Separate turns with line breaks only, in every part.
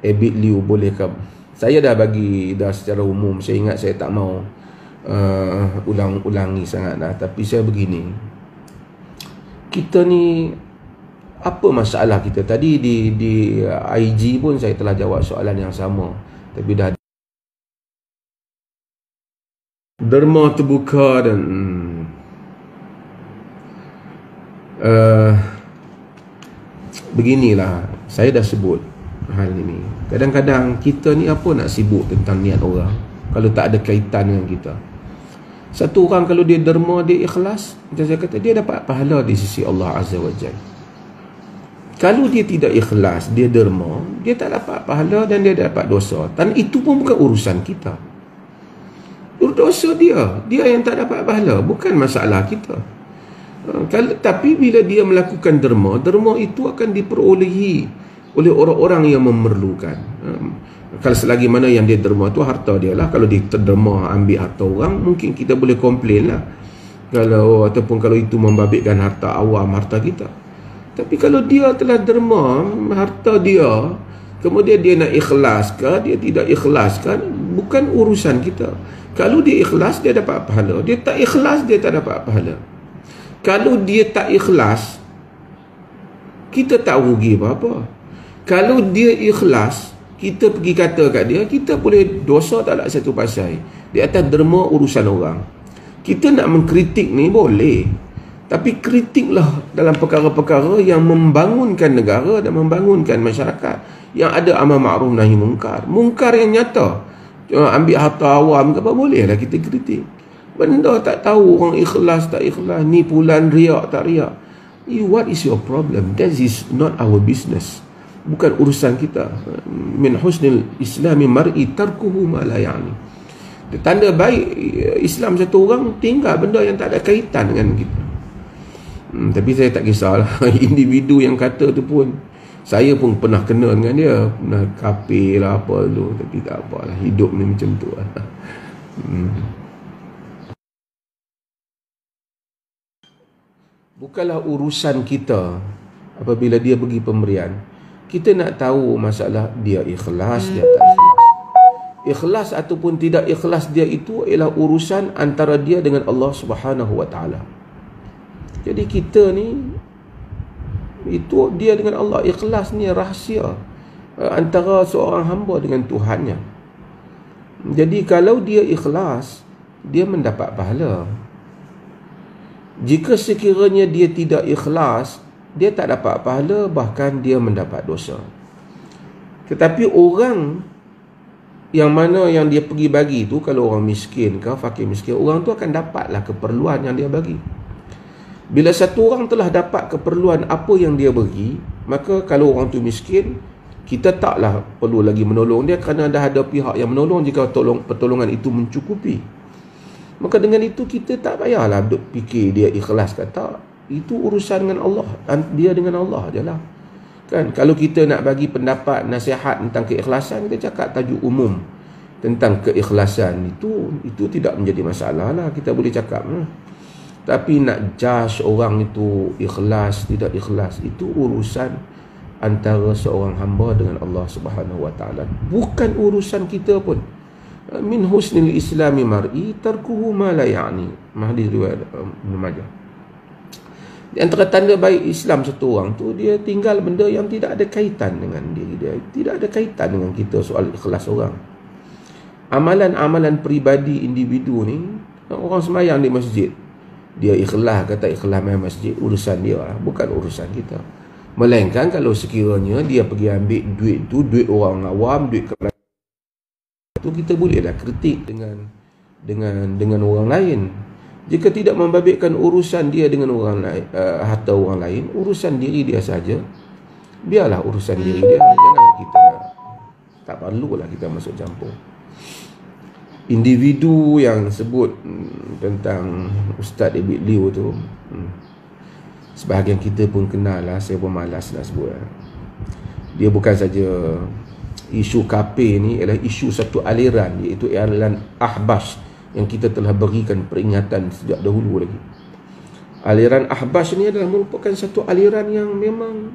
Abid Liu boleh ke? Saya dah bagi dah secara umum. Saya ingat saya tak mau ulang-ulangi sangat lah. Tapi saya begini, kita ni apa masalah kita? Tadi di IG pun saya telah jawab soalan yang sama. Tapi dah derma terbuka dan beginilah, saya dah sebut hal ini. Kadang-kadang kita ni apa nak sibuk tentang niat orang kalau tak ada kaitan dengan kita. Satu orang kalau dia derma, dia ikhlas, macam saya kata, dia dapat pahala di sisi Allah Azza wa Jalla. Kalau dia tidak ikhlas, dia derma, dia tak dapat pahala dan dia dapat dosa. Dan itu pun bukan urusan kita. Dosa dia yang tak dapat pahala, bukan masalah kita. Tapi bila dia melakukan derma itu akan diperolehi oleh orang-orang yang memerlukan. Kalau selagi mana yang dia derma tu harta dia lah. Kalau dia terderma ambil harta orang, mungkin kita boleh komplain lah. Ataupun kalau itu membabitkan harta awam, harta kita. Tapi kalau dia telah derma harta dia, kemudian dia nak ikhlas ke, dia tidak ikhlas kan, bukan urusan kita. Kalau dia ikhlas, dia dapat pahala. Dia tak ikhlas, dia tak dapat pahala. Kalau dia tak ikhlas, kita tak rugi apa-apa. Kalau dia ikhlas, kita pergi kata kat dia, kita boleh dosa tak ada satu pasal. Di atas derma urusan orang. Kita nak mengkritik ni boleh, tapi kritiklah dalam perkara-perkara yang membangunkan negara dan membangunkan masyarakat, yang ada amal ma'ruf nahi mungkar. Mungkar yang nyata, ambil harta awam ke apa, bolehlah kita kritik. Benda tak tahu orang ikhlas tak ikhlas, ni pulan riak tak riak, what is your problem? That is not our business, bukan urusan kita. Min husnil islami mar'i tarkuhu ma la ya'ni. Tanda baik Islam satu orang tinggal benda yang tak ada kaitan dengan kita. Tapi saya tak kisahlah. Individu yang kata tu pun, saya pun pernah kena dengan dia, pernah kafir lah apa dulu. Tapi tak apalah, hidup ni macam tu lah. Bukanlah urusan kita apabila dia bagi pemberian. Kita nak tahu masalah dia ikhlas, dia tak ikhlas. Ikhlas ataupun tidak ikhlas dia itu ialah urusan antara dia dengan Allah Subhanahu wa taala. Jadi kita ni, itu dia dengan Allah. Ikhlas ni rahsia antara seorang hamba dengan Tuhannya. Jadi kalau dia ikhlas, dia mendapat pahala. Jika sekiranya dia tidak ikhlas, dia tak dapat pahala, bahkan dia mendapat dosa. Tetapi orang yang mana yang dia pergi bagi tu, kalau orang miskin ke, fakir miskin, orang tu akan dapatlah keperluan yang dia bagi. Bila satu orang telah dapat keperluan apa yang dia bagi, maka kalau orang tu miskin, kita taklah perlu lagi menolong dia, kerana dah ada pihak yang menolong jika pertolongan itu mencukupi. Maka dengan itu kita tak payahlah duk fikir dia ikhlas ke tak. Itu urusan dengan Allah, dia dengan Allah je lah. Kan, kalau kita nak bagi pendapat, nasihat tentang keikhlasan, kita cakap tajuk umum tentang keikhlasan. Itu tidak menjadi masalah lah, kita boleh cakap. Tapi nak judge orang itu ikhlas, tidak ikhlas, itu urusan antara seorang hamba dengan Allah Subhanahu wa taala. Bukan urusan kita pun. Min husnil islami mar'i tarkuhu ma la ya'ni. Hadis riwayat Ibn Majah. Di antara tanda baik Islam satu orang tu, dia tinggal benda yang tidak ada kaitan dengan diri dia. Tidak ada kaitan dengan kita soal ikhlas orang. Amalan-amalan peribadi individu ni, orang sembahyang di masjid, dia ikhlas kata ikhlas main masjid, urusan dia lah, bukan urusan kita. Melainkan kalau sekiranya dia pergi ambil duit tu, duit orang awam, duit kerajaan, tu kita bolehlah kritik dengan orang lain. Jika tidak membabitkan urusan dia dengan orang lain, harta orang lain, urusan diri dia saja, biarlah urusan diri dia. Janganlah kita, tak perlulah kita masuk campur. Individu yang sebut tentang Ustaz Abid Liu tu, sebahagian kita pun kenal lah, saya pun malas nak sebut lah. Dia bukan saja isu KP ni, ialah isu satu aliran, iaitu aliran Ahbash, yang kita telah berikan peringatan sejak dahulu lagi. Aliran Ahbash ni adalah merupakan satu aliran yang memang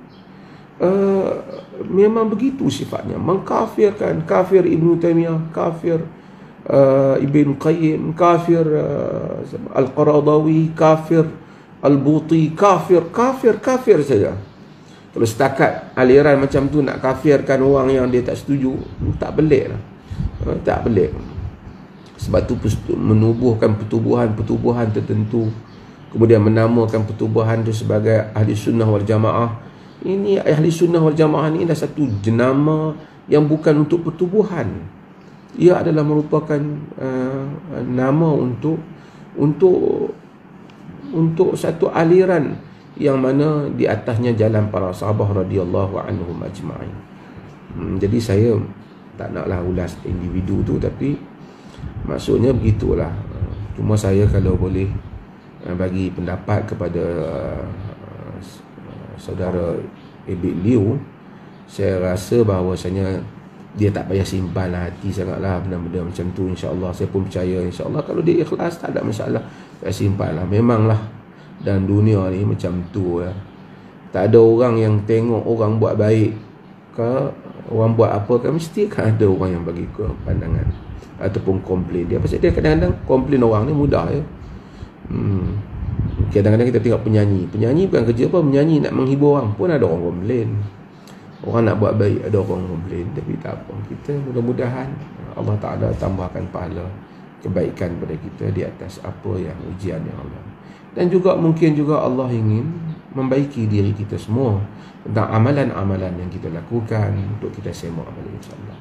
memang begitu sifatnya, mengkafirkan. Kafir Ibn Taymiyah, kafir Ibn Qayyim, kafir Al-Qaradawi, kafir Al-Buti, kafir saja. Kalau setakat aliran macam tu nak kafirkan orang yang dia tak setuju, tak pelik lah. Tak pelik. Sebab tu menubuhkan pertubuhan tertentu, kemudian menamakan pertubuhan tu sebagai Ahli Sunnah wal Jamaah. Ini Ahli Sunnah wal Jamaah ni adalah satu jenama yang bukan untuk pertubuhan. Ia adalah merupakan nama untuk satu aliran yang mana di atasnya jalan para sahabat radhiyallahu anhum ajma'in. Jadi saya tak naklah ulas individu tu, tapi maksudnya begitulah. Cuma saya kalau boleh bagi pendapat kepada saudara Ebit Liu, saya rasa bahawasanya dia tak payah simpanlah hati sangatlah benda-benda macam tu. InsyaAllah saya pun percaya, InsyaAllah kalau dia ikhlas tak ada masalah. Tak simpanlah. Memanglah dalam dunia ni macam tu ya. Tak ada orang yang tengok orang buat baik ke, orang buat apa kan, mesti kan ada orang yang bagi ke pandangan ataupun komplain dia. Pasal dia kadang-kadang komplain orang ni mudah ya. Kadang-kadang kita tengok penyanyi bukan kerja apa, menyanyi nak menghibur orang pun ada orang komplain. Orang nak buat baik ada orang komplain, tapi tak apa. Kita mudah-mudahan Allah Ta'ala tambahkan pahala kebaikan pada kita di atas apa yang ujian yang Allah. Dan juga mungkin juga Allah ingin membaiki diri kita semua tentang amalan-amalan yang kita lakukan untuk kita semak amalan, insyaAllah.